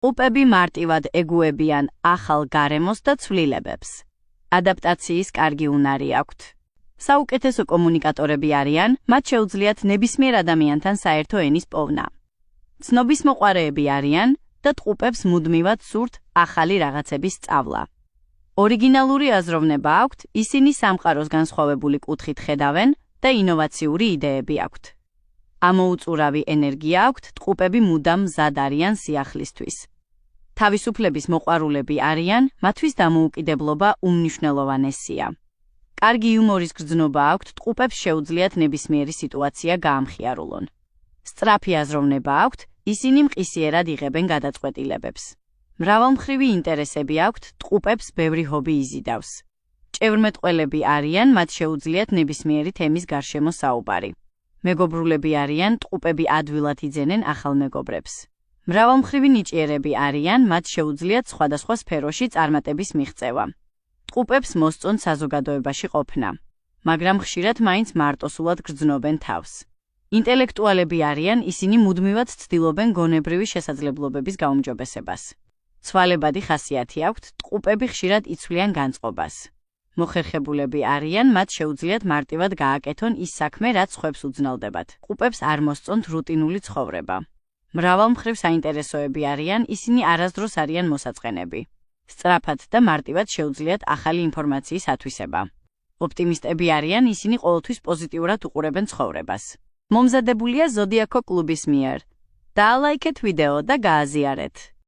ყუპები მარტივად ეგუებიან ახალ გარემოს და ცვლილებებს. ადაპტაციის კარგი უნარი აქვთ. საუკეთესო კომუნიკატორები არიან, მათ შეუძლიათ ნებისმიერ ადამიანთან საერთო ენის პოვნა. ცნობის მოყვარეები არიან და ყუპებს მუდმივად სურთ ახალი რაღაცების სწავლა. ორიგინალური აზროვნება აქვთ, ისინი სამყაროს განსხვავებული კუთხით ხედავენ და ინოვაციური იდეები აქვთ. ამოუწურავი ენერგია აქვთ, ყუპები მუდამ მზად არიან სიახლისთვის. თავისუფლების მოყვარულები არიან, მათთვის დამოუკიდებლობა უმნიშვნელოვანესია. კარგი იუმორის გრძნობა აქვთ, ყუპებს შეუძლიათ ნებისმიერი სიტუაცია გაამხიარულონ. სწრაფი აზროვნება აქვთ, ისინი მყისიერად იღებენ გადაწყვეტილებებს. მრავალმხრივი ინტერესები აქვთ, ყუპებს ბევრი ჰობი იზიდავს. ჭევრმეტყველები არიან, მათ შეუძლიათ ნებისმიერი თემის გარშემო საუბარი. მეგობრულები არიან, ყუპები ადვილად იძენენ ახალ მეგობრებს. მრავალმხრივი ნიჭიერები არიან, მათ შეუძლიათ სხვადასხვა სფეროში წარმატების მიღწევა. ყუპებს მოსწონთ საზოგადოებაში ყოფნა, მაგრამ ხშირად მაინც მარტოსულად გრძნობენ თავს. ინტელექტუალები არიან, ისინი მუდმივად ცდილობენ გონებრივი შესაძლებლობების გაუმჯობესებას. ცვალებადი ხასიათი აქვთ, ყუპები ხშირად იცვლიან განწყობას. მოხერხებულები არიან, მათ შეუძლიათ მარტივად გააკეთონ ის საქმე, რაც სხვებს უძნელდებათ. ყუპებს არ მოსწონთ რუტინული ცხოვრება. მრავალმხრივ საინტერესოები არიან, ისინი არასდროს არიან მოსაწყენები. სწრაფად და მარტივად შეუძლიათ ახალი ინფორმაციის ათვისება. ოპტიმისტები არიან, ისინი ყოველთვის პოზიტიურად უყურებენ ცხოვრებას. მომზადებულია ზოდიაქო კლუბის მიერ. დაალაიქეთ ვიდეო და გააზიარეთ.